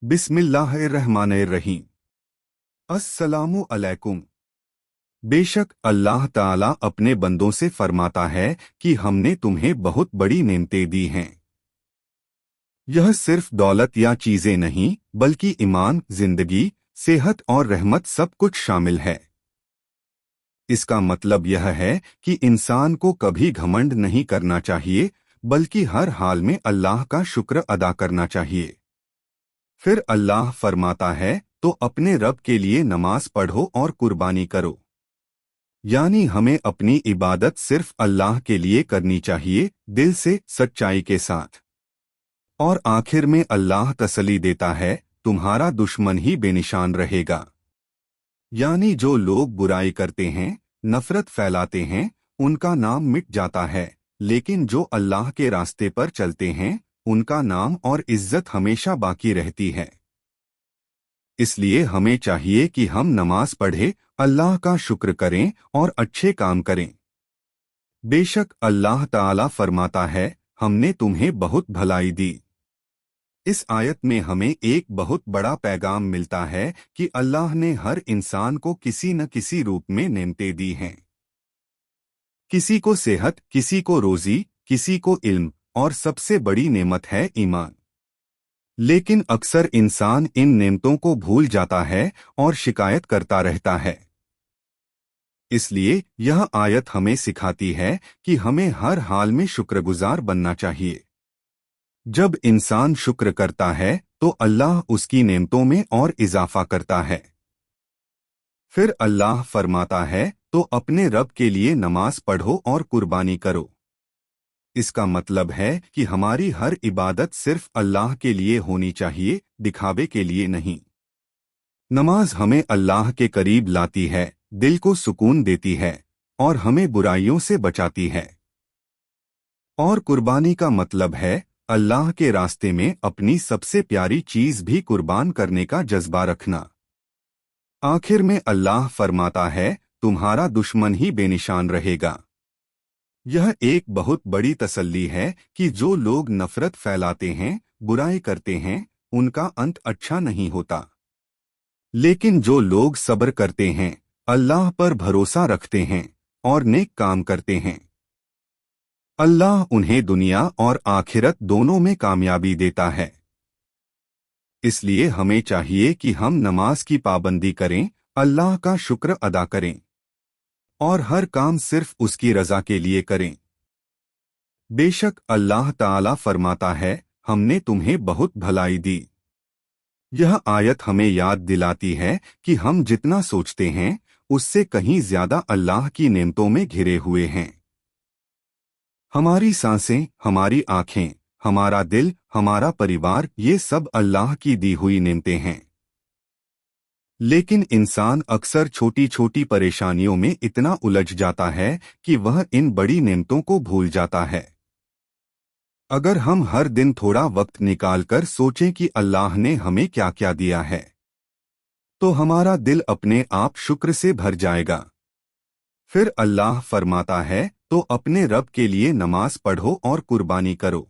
बिस्मिल्लाहिर्रहमानिर्रहीम। अस्सलामु अलैकुम। बेशक अल्लाह ताला अपने बंदों से फरमाता है कि हमने तुम्हें बहुत बड़ी नेमतें दी हैं। यह सिर्फ दौलत या चीजें नहीं बल्कि ईमान, जिंदगी, सेहत और रहमत सब कुछ शामिल है। इसका मतलब यह है कि इंसान को कभी घमंड नहीं करना चाहिए बल्कि हर हाल में अल्लाह का शुक्र अदा करना चाहिए। फिर अल्लाह फरमाता है तो अपने रब के लिए नमाज पढ़ो और कुर्बानी करो। यानी हमें अपनी इबादत सिर्फ अल्लाह के लिए करनी चाहिए, दिल से, सच्चाई के साथ। और आखिर में अल्लाह तसल्ली देता है, तुम्हारा दुश्मन ही बेनिशान रहेगा। यानी जो लोग बुराई करते हैं, नफरत फैलाते हैं, उनका नाम मिट जाता है, लेकिन जो अल्लाह के रास्ते पर चलते हैं उनका नाम और इज्जत हमेशा बाकी रहती है। इसलिए हमें चाहिए कि हम नमाज पढ़ें, अल्लाह का शुक्र करें और अच्छे काम करें। बेशक अल्लाह ताला फरमाता है, हमने तुम्हें बहुत भलाई दी। इस आयत में हमें एक बहुत बड़ा पैगाम मिलता है कि अल्लाह ने हर इंसान को किसी न किसी रूप में नेमतें दी हैं। किसी को सेहत, किसी को रोजी, किसी को इल्म, और सबसे बड़ी नेमत है ईमान। लेकिन अक्सर इंसान इन नेमतों को भूल जाता है और शिकायत करता रहता है। इसलिए यह आयत हमें सिखाती है कि हमें हर हाल में शुक्रगुजार बनना चाहिए। जब इंसान शुक्र करता है तो अल्लाह उसकी नेमतों में और इजाफा करता है। फिर अल्लाह फरमाता है तो अपने रब के लिए नमाज पढ़ो और कुर्बानी करो। इसका मतलब है कि हमारी हर इबादत सिर्फ अल्लाह के लिए होनी चाहिए, दिखावे के लिए नहीं। नमाज हमें अल्लाह के करीब लाती है, दिल को सुकून देती है और हमें बुराइयों से बचाती है। और कुर्बानी का मतलब है अल्लाह के रास्ते में अपनी सबसे प्यारी चीज भी कुर्बान करने का जज्बा रखना। आखिर में अल्लाह फरमाता है, तुम्हारा दुश्मन ही बेनिशान रहेगा। यह एक बहुत बड़ी तसल्ली है कि जो लोग नफरत फैलाते हैं, बुराई करते हैं, उनका अंत अच्छा नहीं होता। लेकिन जो लोग सब्र करते हैं, अल्लाह पर भरोसा रखते हैं और नेक काम करते हैं, अल्लाह उन्हें दुनिया और आखिरत दोनों में कामयाबी देता है। इसलिए हमें चाहिए कि हम नमाज की पाबंदी करें, अल्लाह का शुक्र अदा करें और हर काम सिर्फ उसकी रजा के लिए करें। बेशक अल्लाह ताला फरमाता है, हमने तुम्हें बहुत भलाई दी। यह आयत हमें याद दिलाती है कि हम जितना सोचते हैं उससे कहीं ज्यादा अल्लाह की नेमतों में घिरे हुए हैं। हमारी सांसें, हमारी आंखें, हमारा दिल, हमारा परिवार, ये सब अल्लाह की दी हुई नेमतें हैं। लेकिन इंसान अक्सर छोटी छोटी परेशानियों में इतना उलझ जाता है कि वह इन बड़ी नेमतों को भूल जाता है। अगर हम हर दिन थोड़ा वक्त निकालकर सोचें कि अल्लाह ने हमें क्या क्या दिया है, तो हमारा दिल अपने आप शुक्र से भर जाएगा। फिर अल्लाह फरमाता है तो अपने रब के लिए नमाज पढ़ो और कुर्बानी करो।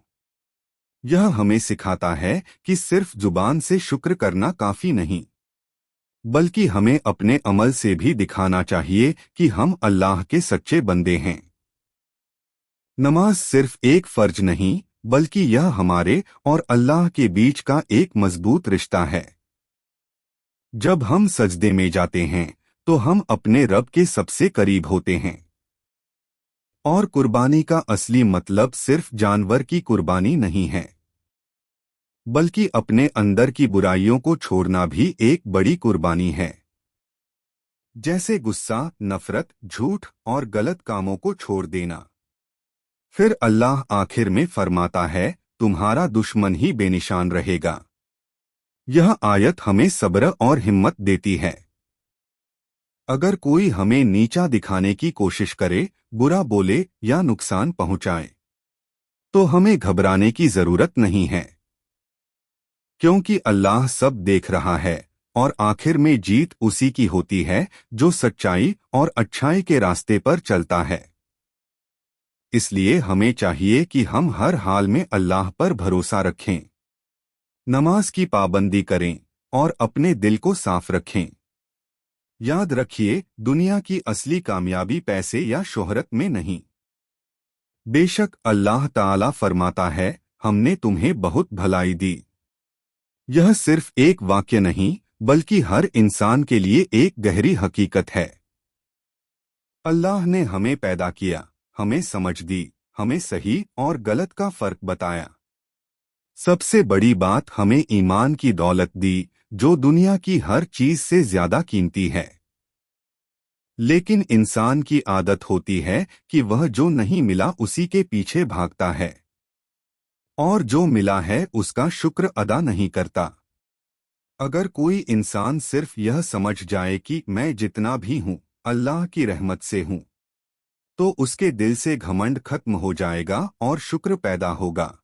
यह हमें सिखाता है कि सिर्फ जुबान से शुक्र करना काफी नहीं, बल्कि हमें अपने अमल से भी दिखाना चाहिए कि हम अल्लाह के सच्चे बंदे हैं। नमाज सिर्फ एक फर्ज नहीं बल्कि यह हमारे और अल्लाह के बीच का एक मजबूत रिश्ता है। जब हम सजदे में जाते हैं तो हम अपने रब के सबसे करीब होते हैं। और कुर्बानी का असली मतलब सिर्फ जानवर की कुर्बानी नहीं है, बल्कि अपने अंदर की बुराइयों को छोड़ना भी एक बड़ी कुर्बानी है। जैसे गुस्सा, नफरत, झूठ और गलत कामों को छोड़ देना। फिर अल्लाह आखिर में फरमाता है, तुम्हारा दुश्मन ही बेनिशान रहेगा। यह आयत हमें सब्र और हिम्मत देती है। अगर कोई हमें नीचा दिखाने की कोशिश करे, बुरा बोले या नुकसान पहुंचाए, तो हमें घबराने की जरूरत नहीं है, क्योंकि अल्लाह सब देख रहा है और आखिर में जीत उसी की होती है जो सच्चाई और अच्छाई के रास्ते पर चलता है। इसलिए हमें चाहिए कि हम हर हाल में अल्लाह पर भरोसा रखें, नमाज की पाबंदी करें और अपने दिल को साफ रखें। याद रखिए, दुनिया की असली कामयाबी पैसे या शोहरत में नहीं। बेशक अल्लाह ताला फरमाता है, हमने तुम्हें बहुत भलाई दी। यह सिर्फ एक वाक्य नहीं, बल्कि हर इंसान के लिए एक गहरी हकीकत है। अल्लाह ने हमें पैदा किया, हमें समझ दी, हमें सही और गलत का फर्क बताया। सबसे बड़ी बात, हमें ईमान की दौलत दी, जो दुनिया की हर चीज से ज्यादा कीमती है। लेकिन इंसान की आदत होती है कि वह जो नहीं मिला उसी के पीछे भागता है, और जो मिला है उसका शुक्र अदा नहीं करता। अगर कोई इंसान सिर्फ यह समझ जाए कि मैं जितना भी हूं अल्लाह की रहमत से हूं, तो उसके दिल से घमंड खत्म हो जाएगा और शुक्र पैदा होगा।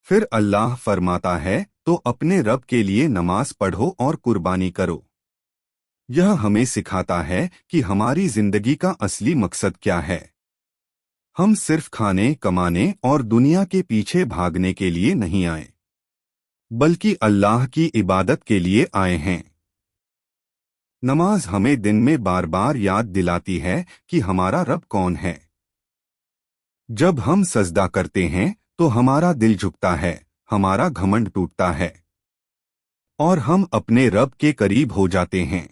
फिर अल्लाह फरमाता है, तो अपने रब के लिए नमाज पढ़ो और कुर्बानी करो। यह हमें सिखाता है कि हमारी जिंदगी का असली मकसद क्या है। हम सिर्फ खाने, कमाने और दुनिया के पीछे भागने के लिए नहीं आए, बल्कि अल्लाह की इबादत के लिए आए हैं। नमाज हमें दिन में बार बार याद दिलाती है कि हमारा रब कौन है। जब हम सजदा करते हैं तो हमारा दिल झुकता है, हमारा घमंड टूटता है, और हम अपने रब के करीब हो जाते हैं।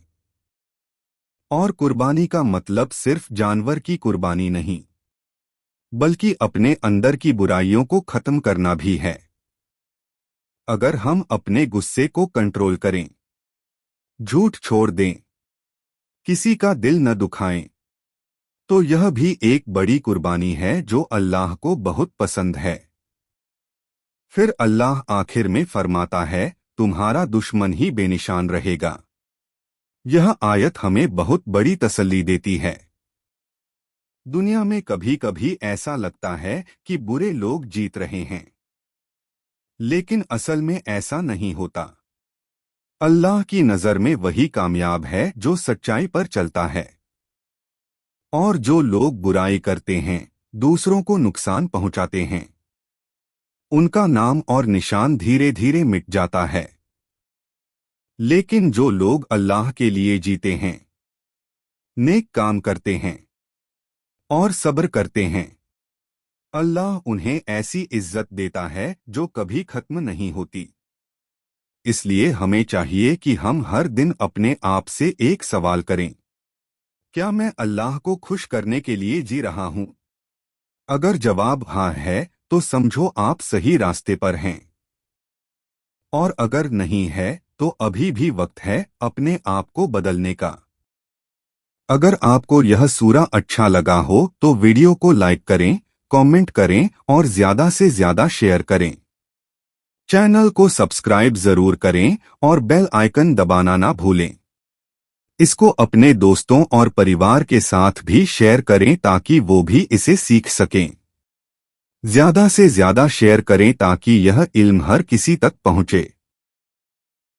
और कुर्बानी का मतलब सिर्फ जानवर की कुर्बानी नहीं, बल्कि अपने अंदर की बुराइयों को खत्म करना भी है। अगर हम अपने गुस्से को कंट्रोल करें, झूठ छोड़ दें, किसी का दिल न दुखाएं, तो यह भी एक बड़ी कुर्बानी है जो अल्लाह को बहुत पसंद है। फिर अल्लाह आखिर में फरमाता है, तुम्हारा दुश्मन ही बेनिशान रहेगा। यह आयत हमें बहुत बड़ी तसल्ली देती है। दुनिया में कभी कभी ऐसा लगता है कि बुरे लोग जीत रहे हैं, लेकिन असल में ऐसा नहीं होता। अल्लाह की नज़र में वही कामयाब है जो सच्चाई पर चलता है, और जो लोग बुराई करते हैं, दूसरों को नुकसान पहुंचाते हैं, उनका नाम और निशान धीरे धीरे मिट जाता है। लेकिन जो लोग अल्लाह के लिए जीते हैं, नेक काम करते हैं और सब्र करते हैं, अल्लाह उन्हें ऐसी इज्जत देता है जो कभी खत्म नहीं होती। इसलिए हमें चाहिए कि हम हर दिन अपने आप से एक सवाल करें, क्या मैं अल्लाह को खुश करने के लिए जी रहा हूं? अगर जवाब हाँ है, तो समझो आप सही रास्ते पर हैं, और अगर नहीं है, तो अभी भी वक्त है अपने आप को बदलने का। अगर आपको यह सूरा अच्छा लगा हो तो वीडियो को लाइक करें, कमेंट करें और ज्यादा से ज्यादा शेयर करें। चैनल को सब्सक्राइब जरूर करें और बेल आइकन दबाना ना भूलें। इसको अपने दोस्तों और परिवार के साथ भी शेयर करें ताकि वो भी इसे सीख सकें। ज्यादा से ज्यादा शेयर करें ताकि यह इल्म हर किसी तक पहुंचे।